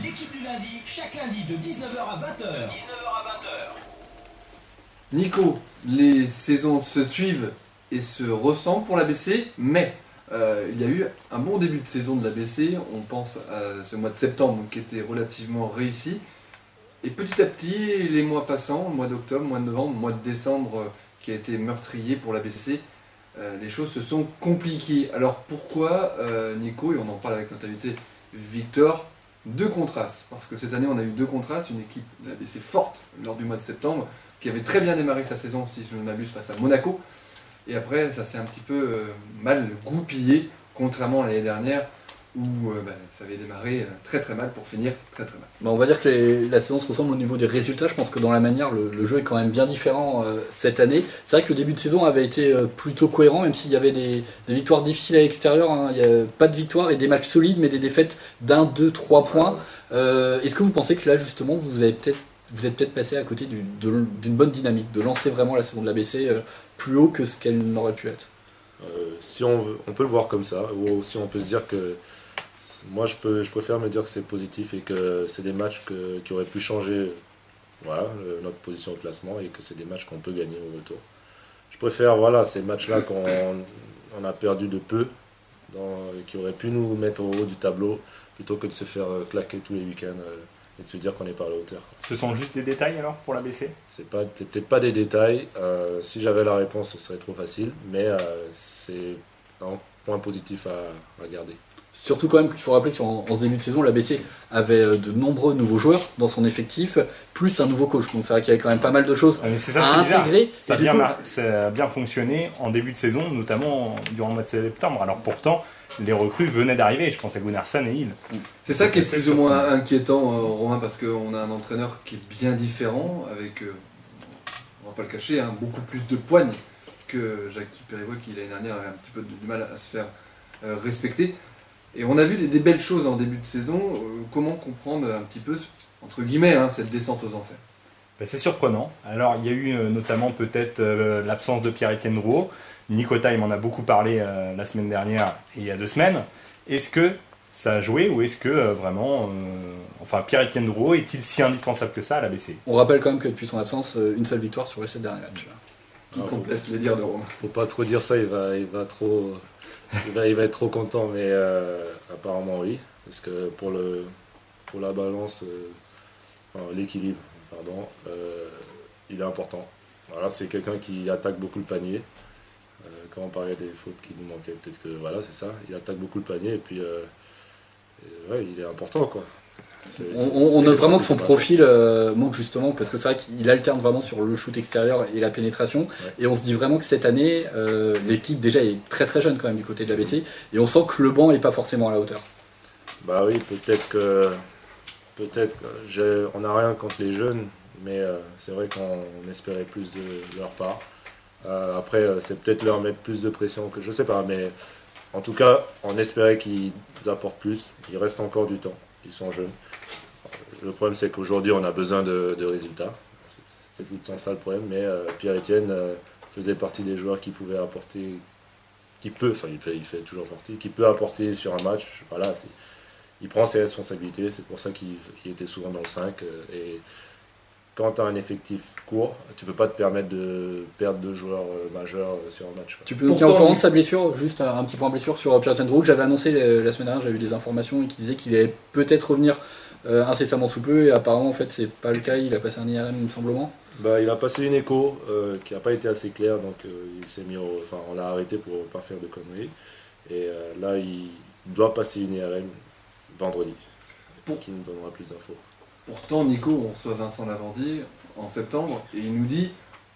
L'équipe du lundi, chaque lundi de 19h à 20h. Nico, les saisons se suivent et se ressemblent pour l'ABC, mais il y a eu un bon début de saison de l'ABC. On pense à ce mois de septembre qui était relativement réussi. Et petit à petit, les mois passant, le mois d'octobre, le mois de novembre, le mois de décembre qui a été meurtrier pour l'ABC, les choses se sont compliquées. Alors pourquoi, Nico, et on en parle avec notre invité Victor, deux contrastes? Parce que cette année, on a eu deux contrastes, une équipe de l'ABC forte lors du mois de septembre, qui avait très bien démarré sa saison, si je ne m'abuse, face à Monaco. Et après, ça s'est un petit peu mal goupillé, contrairement à l'année dernière, où ça avait démarré très très mal pour finir très très mal. On va dire que la saison se ressemble au niveau des résultats. Je pense que dans la manière, le jeu est quand même bien différent cette année. C'est vrai que le début de saison avait été plutôt cohérent, même s'il y avait des victoires difficiles à l'extérieur. Hein. Il n'y a pas de victoires et des matchs solides, mais des défaites d'1, 2, 3 points. Est-ce que vous pensez que là, justement, vous êtes peut-être passé à côté d'une bonne dynamique, de lancer vraiment la saison de l'ABC plus haut que ce qu'elle n'aurait pu être? Si on veut, on peut le voir comme ça, ou aussi on peut se dire que moi je préfère me dire que c'est positif et que c'est des matchs qui auraient pu changer notre position au classement et que c'est des matchs qu'on peut gagner au retour. Je préfère ces matchs-là qu'on a perdu de peu, qui auraient pu nous mettre au haut du tableau, plutôt que de se faire claquer tous les week-ends et de se dire qu'on n'est pas à la hauteur. Ce sont juste des détails alors pour l'ABC? C'est peut-être pas des détails, si j'avais la réponse ce serait trop facile, mais c'est un point positif à garder. Surtout quand même qu'il faut rappeler qu'en ce début de saison, l'ABC avait de nombreux nouveaux joueurs dans son effectif, plus un nouveau coach. Donc c'est vrai qu'il y avait quand même pas mal de choses à intégrer. Ça a bien fonctionné en début de saison, notamment durant le mois de septembre. Alors pourtant, les recrues venaient d'arriver. Je pense à Gunnarsson et Hill. C'est ça qui est plus ou moins inquiétant, Romain, parce qu'on a un entraîneur qui est bien différent, avec, on va pas le cacher, beaucoup plus de poignes que Jackie Périvois, qui l'année dernière avait un petit peu du mal à se faire respecter. Et on a vu des belles choses en début de saison. Comment comprendre un petit peu, entre guillemets, cette descente aux enfers? C'est surprenant. Alors il y a eu notamment peut-être l'absence de Pierre-Étienne Drouot. Nico Time en a beaucoup parlé la semaine dernière et il y a 2 semaines. Est-ce que ça a joué ou est-ce que vraiment Pierre-Étienne Drouot est-il si indispensable que ça à l'ABC? On rappelle quand même que depuis son absence, une seule victoire sur les 7 derniers matchs. Qui complète les dires de Romain. Faut pas trop dire ça, il va être trop content, mais apparemment oui, parce que pour la balance, l'équilibre, il est important. Voilà, c'est quelqu'un qui attaque beaucoup le panier. Quand on parlait des fautes qui nous manquaient, peut-être que c'est ça, il attaque beaucoup le panier et puis il est important quoi. On note vraiment que son profil manque justement, parce que c'est vrai qu'il alterne vraiment sur le shoot extérieur et la pénétration, et on se dit vraiment que cette année, l'équipe déjà est très très jeune quand même du côté de l'ABC, et on sent que le banc n'est pas forcément à la hauteur. Bah oui, peut-être on n'a rien contre les jeunes, mais c'est vrai qu'on espérait plus de leur part. Après, c'est peut-être leur mettre plus de pression que je sais pas, mais en tout cas, on espérait qu'ils apportent plus. Il reste encore du temps, ils sont jeunes. Le problème, c'est qu'aujourd'hui, on a besoin de résultats. C'est tout le temps ça le problème, mais Pierre-Étienne faisait partie des joueurs qui pouvaient apporter, il fait toujours partie, qui peut apporter sur un match. Voilà, il prend ses responsabilités, c'est pour ça qu'il était souvent dans le 5. Et quand tu as un effectif court, tu ne peux pas te permettre de perdre 2 joueurs majeurs sur un match. Tu peux nous tenir au courant de sa blessure, juste un petit point blessure sur Pierre-Étienne Drouot que j'avais annoncé la semaine dernière, j'avais eu des informations qui disaient qu'il allait peut-être revenir incessamment sous peu, et apparemment en fait c'est pas le cas, il a passé un IRM il me semble. Il a passé une écho qui n'a pas été assez claire, donc il s'est mis on l'a arrêté pour ne pas faire de conneries. Et là il doit passer une IRM vendredi, qui nous donnera plus d'infos. Pourtant, Nico, on reçoit Vincent Lavandier en septembre et il nous dit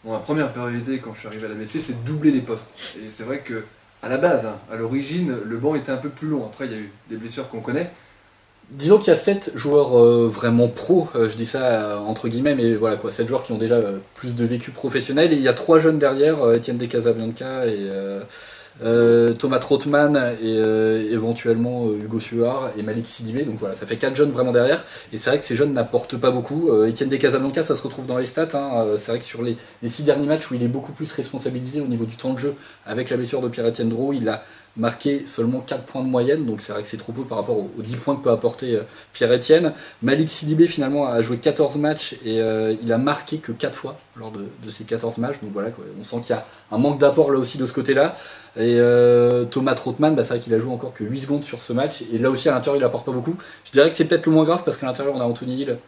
ma première priorité quand je suis arrivé à l'ABC, c'est de doubler les postes. Et c'est vrai que à la base, à l'origine, le banc était un peu plus long. Après, il y a eu des blessures qu'on connaît. Disons qu'il y a 7 joueurs vraiment pros, je dis ça entre guillemets, mais voilà quoi, 7 joueurs qui ont déjà plus de vécu professionnel. Et il y a 3 jeunes derrière, Étienne De Casabianca et Thomas Trautmann et éventuellement Hugo Suard et Malik Sidibé. Donc voilà, ça fait 4 jeunes vraiment derrière. Et c'est vrai que ces jeunes n'apportent pas beaucoup. Étienne De Casabianca, ça se retrouve dans les stats. C'est vrai que sur les 6 derniers matchs où il est beaucoup plus responsabilisé au niveau du temps de jeu avec la blessure de Pierre-Étienne Drouot, il a marqué seulement 4 points de moyenne, donc c'est vrai que c'est trop peu par rapport aux 10 points que peut apporter Pierre-Etienne. Malik Sidibé finalement a joué 14 matchs et il a marqué que 4 fois lors de ces 14 matchs, donc voilà, quoi. On sent qu'il y a un manque d'apport là aussi de ce côté-là. Et Thomas Trautmann, c'est vrai qu'il a joué encore que 8 secondes sur ce match, et là aussi à l'intérieur il apporte pas beaucoup. Je dirais que c'est peut-être le moins grave parce qu'à l'intérieur on a Anthony Hill,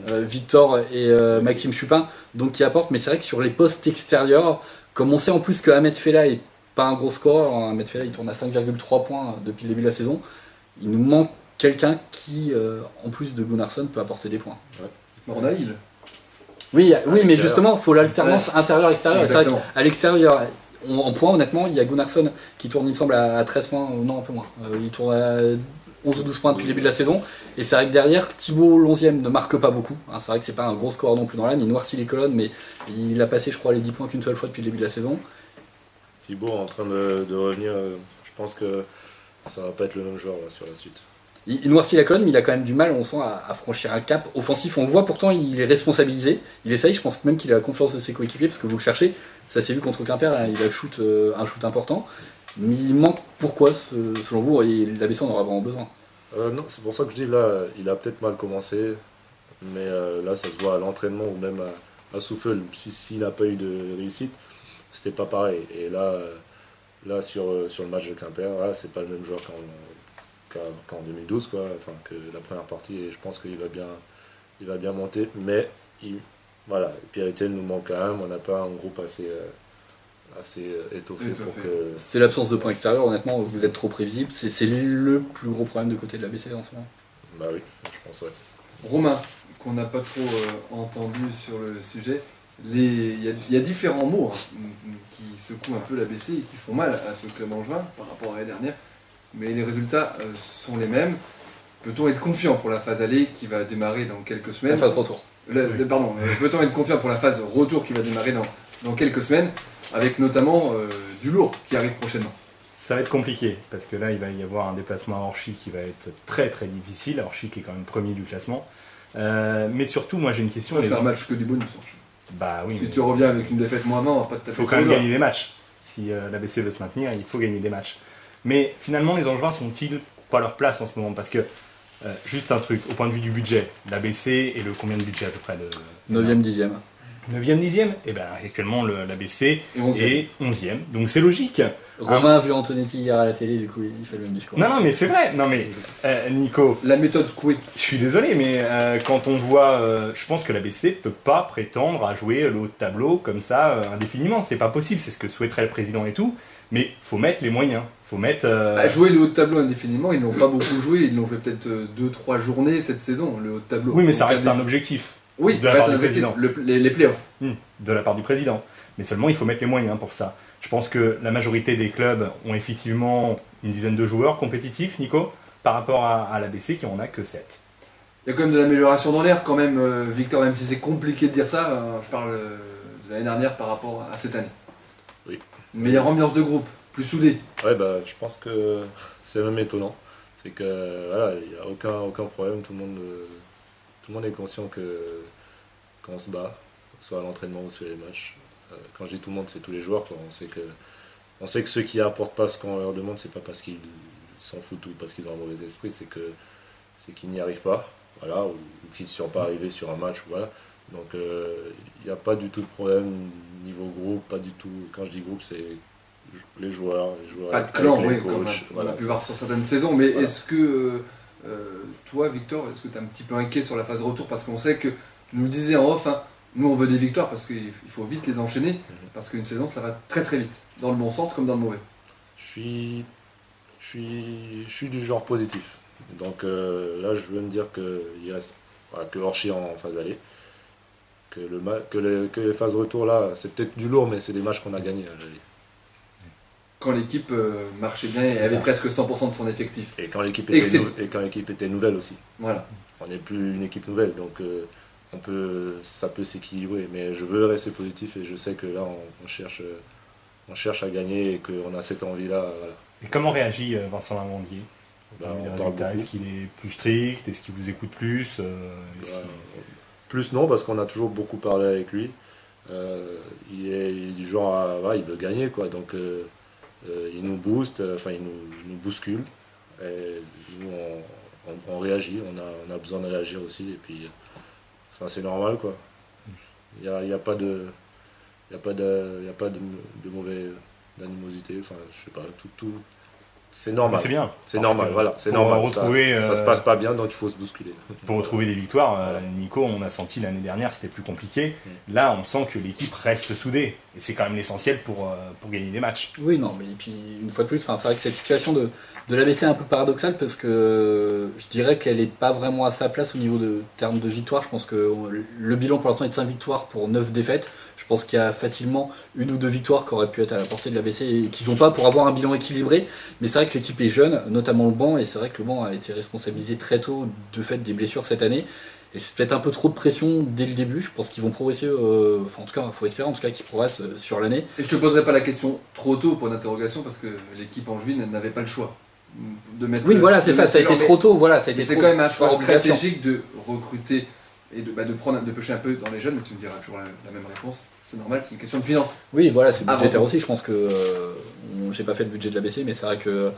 Victor et Maxime Chupin, donc qui apportent, mais c'est vrai que sur les postes extérieurs, comme on sait en plus que Ahmed Fella est pas un gros scoreur, Ahmed Fella il tourne à 5,3 points depuis le début de la saison, il nous manque quelqu'un qui, en plus de Gunnarsson, peut apporter des points. On a Hill. Oui, mais justement, il faut l'alternance intérieur-extérieur. C'est vrai qu'à l'extérieur, en points, honnêtement, il y a Gunnarsson qui tourne, il me semble, à 13 points, non, un peu moins. Il tourne à 11 ou 12 points depuis le début de la saison. Et c'est vrai que derrière, Thibaut Lonzième ne marque pas beaucoup. C'est vrai que c'est pas un gros scoreur non plus dans l'âme, il noircit les colonnes, mais il a passé, je crois, les 10 points qu'une seule fois depuis le début de la saison. Thibaut en train de revenir, je pense que ça va pas être le même joueur là, sur la suite. Il noircit la colonne, mais il a quand même du mal, on sent, à franchir un cap offensif. On le voit pourtant, il est responsabilisé. Il essaye, je pense même qu'il a la confiance de ses coéquipiers, parce que vous le cherchez. Ça s'est vu contre Quimper, hein, il a un shoot important. Mais il manque pourquoi, selon vous, et la BC en aura vraiment besoin? Non, c'est pour ça que je dis là, il a peut-être mal commencé, mais là ça se voit à l'entraînement ou même à Souffle. S'il n'a pas eu de réussite, c'était pas pareil. Et là sur le match de Quimper, c'est pas le même joueur qu'en 2012, quoi, enfin que la première partie, et je pense qu'il va bien monter, mais voilà, Pierre-Etienne nous manque quand même, on n'a pas un groupe assez étoffé pour que... C'est l'absence de points extérieurs, honnêtement, vous êtes trop prévisible, c'est le plus gros problème de côté de la BC en ce moment. Bah oui, je pense, ouais. Romain, qu'on n'a pas trop entendu sur le sujet, il y a différents mots qui secouent un peu la BC et qui font mal à ce club angevin par rapport à l'année dernière, mais les résultats sont les mêmes. Peut-on être confiant pour la phase aller qui va démarrer dans quelques semaines? La phase retour. Peut-on être confiant pour la phase retour qui va démarrer dans quelques semaines, avec notamment du lourd qui arrive prochainement? Ça va être compliqué, parce que là, il va y avoir un déplacement à Orchy qui va être très très difficile. Orchy qui est quand même premier du classement. Mais surtout, moi j'ai une question. C'est un match que du bonus. Bah oui. Si tu reviens avec une défaite moins 1, on va pas te taper. Il faut quand même gagner des matchs. Si la BC veut se maintenir, il faut gagner des matchs. Mais finalement, les Angevins sont-ils pas à leur place en ce moment? Parce que, juste un truc, au point de vue du budget, la BC et le combien de budget à peu près de 9e, 10e. 9e, 10e? Et bien actuellement, la BC est 11e. Donc c'est logique. Romain a vu Antonetti hier à la télé, du coup il fait le même discours. Non, mais c'est vrai. Non, mais Nico. La méthode Coué. Je suis désolé, mais quand on voit. Je pense que la BC peut pas prétendre à jouer le haut de tableau comme ça indéfiniment. C'est pas possible. C'est ce que souhaiterait le président et tout. Mais faut mettre les moyens. Faut mettre. Jouer le haut de tableau indéfiniment, ils n'ont pas beaucoup joué. Ils l'ont fait peut-être 2-3 journées cette saison, le haut de tableau. Oui, mais ça reste un objectif. Oui, ça reste un objectif. Les playoffs. De la part du président. Mais seulement, il faut mettre les moyens pour ça. Je pense que la majorité des clubs ont effectivement une dizaine de joueurs compétitifs, Nico, par rapport à la BC qui en a que 7. Il y a quand même de l'amélioration dans l'air, quand même, Victor, même si c'est compliqué de dire ça. Je parle de l'année dernière par rapport à cette année. Oui. Une meilleure ambiance de groupe, plus soudée. Ouais, bah, je pense que c'est même étonnant. C'est que voilà, il n'y a aucun problème, tout le monde est conscient qu'on se bat, soit à l'entraînement ou sur les matchs. Quand je dis tout le monde, c'est tous les joueurs, quoi. On sait que ceux qui apportent pas ce qu'on leur demande, c'est pas parce qu'ils s'en foutent ou parce qu'ils ont un mauvais esprit, c'est qu'ils n'y arrivent pas, voilà, ou qu'ils ne sont pas arrivés sur un match, voilà. Donc il n'y a pas du tout de problème niveau groupe, pas du tout. Quand je dis groupe, c'est les joueurs pas de clan, oui, coachs, comme voilà, on a pu voir sur certaines saisons. Mais voilà. Est-ce que toi, Victor, est-ce que tu es un petit peu inquiet sur la phase retour? Parce qu'on sait que tu nous le disais en off, hein, nous on veut des victoires parce qu'il faut vite les enchaîner, parce qu'une saison ça va très très vite, dans le bon sens comme dans le mauvais. Je suis du genre positif. Donc là je veux me dire qu'il reste que Orchy en phase aller, que les phases retour là, c'est peut-être du lourd, mais c'est des matchs qu'on a gagnés. Quand l'équipe marchait bien et avait presque 100% de son effectif. Et quand l'équipe était nouvelle aussi. Voilà. On n'est plus une équipe nouvelle, donc ça peut s'équilibrer. Mais je veux rester positif et je sais que là on cherche à gagner et qu'on a cette envie-là. Voilà. Et comment réagit Vincent Lamondier? Est-ce qu'il est plus strict? Est-ce qu'il vous écoute plus? Plus non, parce qu'on a toujours beaucoup parlé avec lui. Il est du genre il veut gagner, quoi. Donc Ils nous boostent, ils nous bousculent. Et nous, on réagit, on a besoin de réagir aussi. Et puis, c'est normal, quoi. Il n'y a pas de mauvais d'animosité. Enfin, je sais pas, tout. C'est normal. C'est bien. C'est Parce normal, que voilà. C'est pour normal. retrouver, Ça se passe pas bien, donc il faut se bousculer. Pour retrouver des victoires, Nico, on a senti l'année dernière, c'était plus compliqué. Là, on sent que l'équipe reste soudée. Et c'est quand même l'essentiel pour gagner des matchs. Oui, non, mais et puis une fois de plus, c'est vrai que cette situation de l'ABC est un peu paradoxale parce que je dirais qu'elle n'est pas vraiment à sa place au niveau de termes de victoire. Je pense que le bilan pour l'instant est de 5 victoires pour 9 défaites. Je pense qu'il y a facilement une ou deux victoires qui auraient pu être à la portée de l'ABC et qu'ils n'ont pas pour avoir un bilan équilibré. Mais c'est vrai que l'équipe est jeune, notamment le banc, et c'est vrai que le banc a été responsabilisé très tôt de fait des blessures cette année. Et c'est peut-être un peu trop de pression dès le début. Je pense qu'ils vont progresser, enfin en tout cas, il faut espérer en tout cas qu'ils progressent sur l'année. Et je te poserai pas la question trop tôt pour une interrogation parce que l'équipe angevine n'avait pas le choix de mettre. Oui, voilà, c'est ça, ça a été trop tôt. Voilà, ça a été Mais c'est trop- quand même un choix par obligation. stratégique de recruter et de pêcher un peu dans les jeunes, mais tu me diras toujours la même réponse. C'est normal, c'est une question de finance. Oui, voilà, c'est Avant budgétaire tout. aussi. Je pense que j'ai pas fait le budget de l'ABC, mais c'est vrai que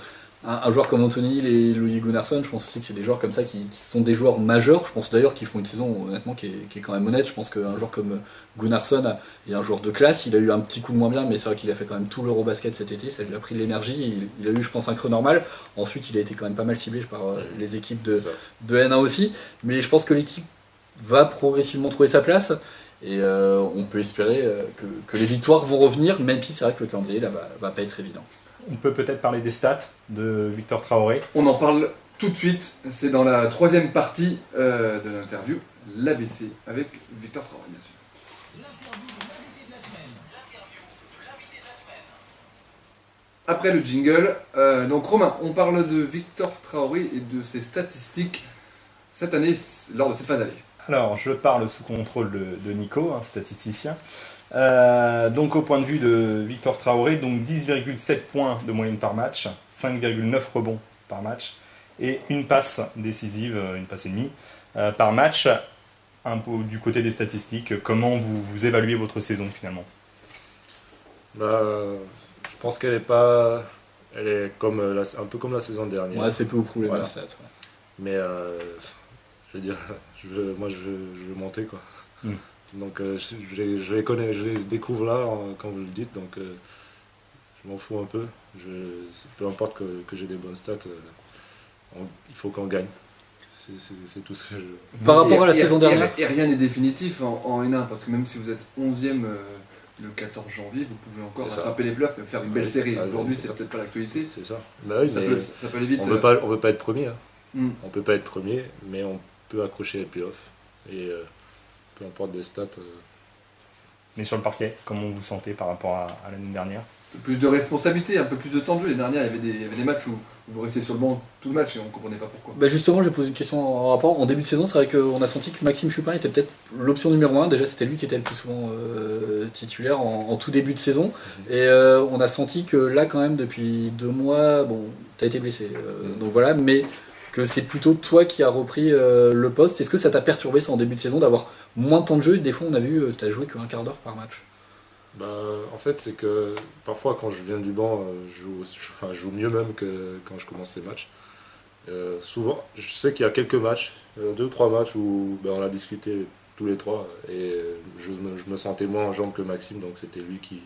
un joueur comme Anthony Hill et Louis Gunnarsson, je pense aussi que c'est des joueurs comme ça qui sont des joueurs majeurs. Je pense d'ailleurs qu'ils font une saison honnêtement qui est quand même honnête. Je pense qu'un joueur comme Gunnarsson est un joueur de classe. Il a eu un petit coup de moins bien, mais c'est vrai qu'il a fait quand même tout l'Eurobasket cet été. Ça lui a pris de l'énergie. Il a eu, je pense, un creux normal. Ensuite, il a été quand même pas mal ciblé par les équipes de N1 aussi. Mais je pense que l'équipe va progressivement trouver sa place. Et on peut espérer que les victoires vont revenir, même si c'est vrai que le calendrier là va pas être évident. On peut peut-être parler des stats de Victor Traoré. On en parle tout de suite, c'est dans la troisième partie de l'interview, l'ABC avec Victor Traoré, bien sûr. L'interview de l'invité de la semaine. L'interview de l'invité de la semaine. Après le jingle, donc Romain, on parle de Victor Traoré et de ses statistiques cette année lors de cette phase aller. Alors, je parle sous contrôle de Nico, un statisticien. Donc, au point de vue de Victor Traoré, donc 10,7 points de moyenne par match, 5,9 rebonds par match et une passe décisive, une passe et demie par match. Un peu du côté des statistiques, comment vous évaluez votre saison finalement? Je pense qu'elle est pas. Elle est comme un peu comme la saison dernière. Ouais, c'est peu ou prou les Voilà. mêmes stats. Ouais. Mais je veux dire, je veux monter, quoi. Mm. Donc je les connais, je les découvre là quand vous le dites, donc je m'en fous un peu. Peu importe que j'ai des bonnes stats, il faut qu'on gagne. C'est tout ce que je. Par rapport à la saison dernière. Et rien n'est définitif en N1, parce que même si vous êtes 11e le 14 janvier, vous pouvez encore C'est ça. rattraper les playoffs et faire une belle Oui, série. ah, Aujourd'hui, c'est c'est ça. peut-être pas l'actualité. C'est ça. Bah oui, Ça mais peut aller vite. on veut pas être premier. Hein. Hmm. On peut pas être premier, mais on peut accrocher les playoffs. Et peu importe des stats. Mais sur le parquet, comment vous vous sentez par rapport à l'année dernière? Un peu plus de responsabilité, un peu plus de temps de jeu. Les dernières, il y avait des matchs où vous restez sur le banc tout le match et on comprenait pas pourquoi. Bah justement, j'ai posé une question en rapport. En début de saison, c'est vrai qu'on a senti que Maxime Chupin était peut-être l'option numéro 1. Déjà, c'était lui qui était le plus souvent titulaire en tout début de saison. Et on a senti que là, quand même, depuis 2 mois, bon, t'as été blessé. Donc voilà, mais que c'est plutôt toi qui as repris le poste. Est-ce que ça t'a perturbé ça en début de saison d'avoir moins de temps de jeu? Des fois, on a vu, t'as joué qu'un quart d'heure par match. Bah, en fait, c'est que parfois, quand je viens du banc, je joue mieux même que quand je commence ces matchs. Souvent, je sais qu'il y a quelques matchs, 2 ou 3 matchs où on a discuté tous les trois et je me sentais moins en jambes que Maxime, donc c'était lui qui.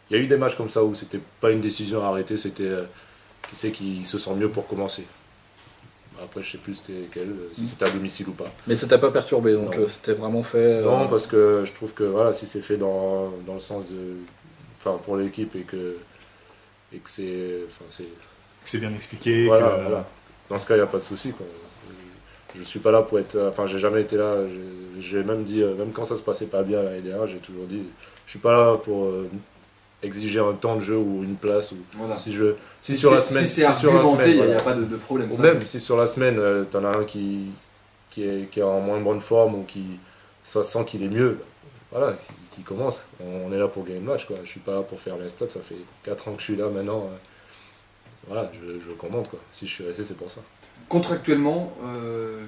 Il y a eu des matchs comme ça où c'était pas une décision à arrêter, c'était qui sait qui se sent mieux pour commencer. Après, je sais plus c'était quel, si c'était à domicile ou pas. Mais ça t'a pas perturbé, donc Non. c'était vraiment fait. Non, parce que je trouve que voilà, si c'est fait dans le sens de. Enfin, pour l'équipe et que c'est. Enfin, C'est bien expliqué. voilà, que- voilà. Dans ce cas, il n'y a pas de souci, quoi. Je suis pas là pour être. Enfin, j'ai jamais été là. J'ai même dit, même quand ça se passait pas bien l'année dernière, j'ai toujours dit, je suis pas là pour exiger un temps de jeu ou une place. Ou, Voilà. si sur la semaine. Si c'est sur la argumenté, semaine, il n'y a voilà. pas de problème. Ou ça. même si sur la semaine, t'en as un qui est en moins bonne forme ou qui ça sent qu'il est mieux, voilà, qui commence. On est là pour gagner le match, quoi. Je suis pas là pour faire les stats, ça fait 4 ans que je suis là maintenant. Voilà, je commente, quoi. Si je suis resté, c'est pour ça. Contractuellement,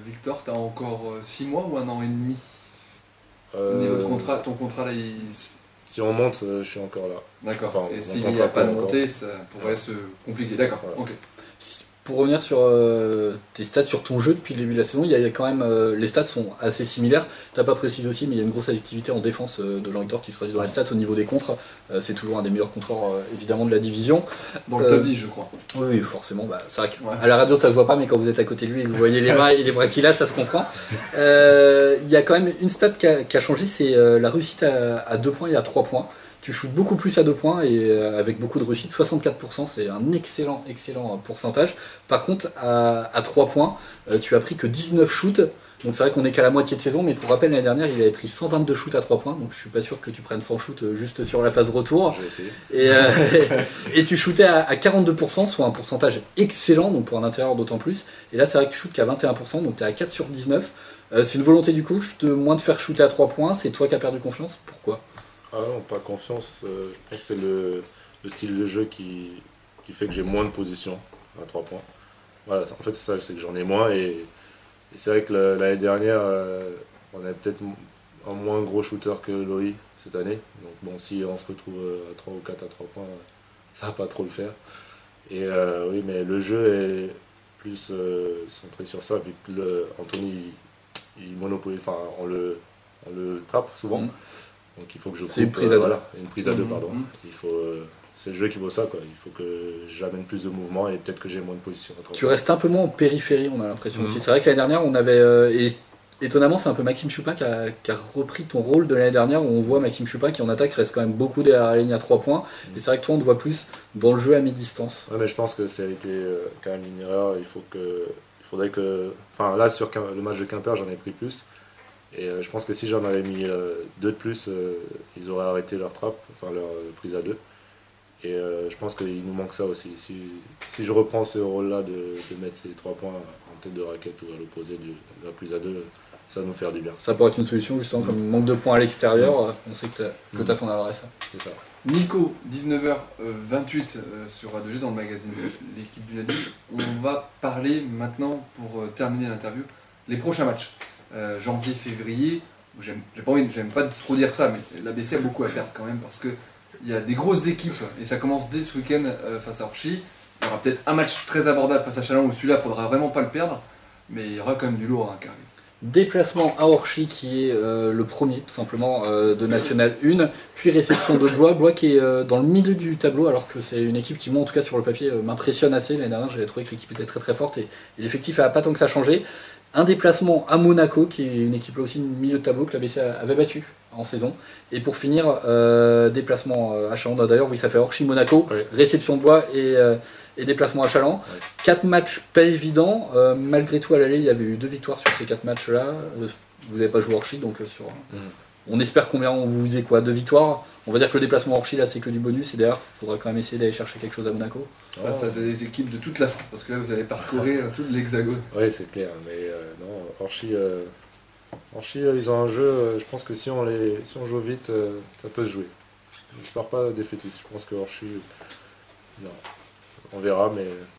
Victor, tu as encore 6 mois ou 1 an et demi au niveau de contrat? Ton contrat, là, Si on monte, je suis encore là. D'accord. Enfin, Et mon s'il n'y a contrat pas de encore. montée, ça pourrait se compliquer. D'accord. Voilà. Ok. Pour revenir sur tes stats sur ton jeu depuis le début de la saison, il y a quand même les stats sont assez similaires. T'as pas précisé aussi, mais il y a une grosse activité en défense de Jean-Victor qui se traduit dans les stats au niveau des contres. C'est toujours un des meilleurs contreurs évidemment de la division. Dans le top 10, je crois. Oui, forcément. Bah, c'est vrai qu'à Ouais. la radio ça se voit pas, mais quand vous êtes à côté de lui et que vous voyez les mains et les bras qu'il a, ça se comprend. Il y a quand même une stat qui a changé, c'est la réussite à 2 points et à 3 points. Tu shootes beaucoup plus à 2 points et avec beaucoup de réussite, 64%, c'est un excellent pourcentage. Par contre, à 3 points, tu as pris que 19 shoots. Donc c'est vrai qu'on est qu'à la moitié de saison, mais pour rappel, l'année dernière, il avait pris 122 shoots à 3 points. Donc je suis pas sûr que tu prennes 100 shoots juste sur la phase retour. J'ai essayé. Et tu shootais à 42%, soit un pourcentage excellent, donc pour un intérieur d'autant plus. Et là, c'est vrai que tu shootes qu'à 21%, donc tu es à 4 sur 19. C'est une volonté du coach de moins de faire shooter à 3 points. C'est toi qui as perdu confiance. Pourquoi ? Ah non, pas confiance. Je pense que c'est le style de jeu qui fait que j'ai moins de positions à 3 points. Voilà, en fait, c'est ça, c'est que j'en ai moins. Et c'est vrai que l'année dernière, on avait peut-être un moins gros shooter que Loïc cette année. Donc bon, si on se retrouve à 3 ou 4 à 3 points, ça va pas trop le faire. Et oui, mais le jeu est plus centré sur ça, vu que Anthony, il monopolise, enfin, on le trappe souvent. Mhm. Donc il faut que je C'est une coupe, prise à deux. voilà, une prise à deux, Mhm. pardon. Mhm. Il faut, c'est le jeu qui vaut ça, quoi. Il faut que j'amène plus de mouvement et peut-être que j'ai moins de position. à 3 Tu points. restes un peu moins en périphérie, on a l'impression Mhm. aussi. C'est vrai que l'année dernière, on avait. Et étonnamment, c'est un peu Maxime Chupin qui a repris ton rôle de l'année dernière, où on voit Maxime Chupin qui en attaque reste quand même beaucoup derrière la ligne à 3 points. Et c'est vrai que toi, on te voit plus dans le jeu à mi-distance. Ouais, mais je pense que ça a été quand même une erreur. Il faudrait que. Enfin, là, sur le match de Quimper, j'en ai pris plus. Et je pense que si j'en avais mis 2 de plus, ils auraient arrêté leur trappe, enfin leur prise à 2. Et je pense qu'il nous manque ça aussi. Si je reprends ce rôle-là de mettre ces 3 points en tête de raquette ou à l'opposé de la prise à 2, ça va nous faire du bien. Ça pourrait être une solution, justement, comme manque de points à l'extérieur. On sait que tu as ton adresse. C'est ça. Nico, 19h28 sur A2G dans le magazine de l'équipe du Nadi. On va parler maintenant, pour terminer l'interview, les prochains matchs. Janvier, février, j'aime pas trop dire ça, mais l'ABC a beaucoup à perdre quand même parce qu'il y a des grosses équipes et ça commence dès ce week-end face à Orchy. Il y aura peut-être un match très abordable face à Chalon où celui-là, il faudra vraiment pas le perdre, mais il y aura quand même du lourd hein, qui arrive. Déplacement à Orchy qui est le premier tout simplement de National 1, puis réception de Blois qui est dans le milieu du tableau alors que c'est une équipe qui moi en tout cas sur le papier m'impressionne assez. L'année dernière j'avais trouvé que l'équipe était très très forte et l'effectif n'a pas tant que ça changé. Un déplacement à Monaco qui est une équipe là aussi milieu de tableau que l'ABC avait battu en saison. Et pour finir, déplacement à Chaland, d'ailleurs oui ça fait Orchy-Monaco, Oui. réception de Blois et déplacement à Chaland. Ouais. 4 matchs pas évidents, malgré tout à l'aller il y avait eu 2 victoires sur ces 4 matchs là. Vous n'avez pas joué Orchy donc sur. On espère combien on vous faisait quoi 2 victoires. On va dire que le déplacement Orchy là c'est que du bonus et derrière il faudra quand même essayer d'aller chercher quelque chose à Monaco. Face à des équipes de toute la France parce que là vous allez parcourir tout l'hexagone. Oui, c'est clair. Mais non, Orchy, ils ont un jeu. Je pense que si on joue vite, ça peut se jouer. Je ne pars pas défaitiste. Je pense que Orchy, non, on verra, mais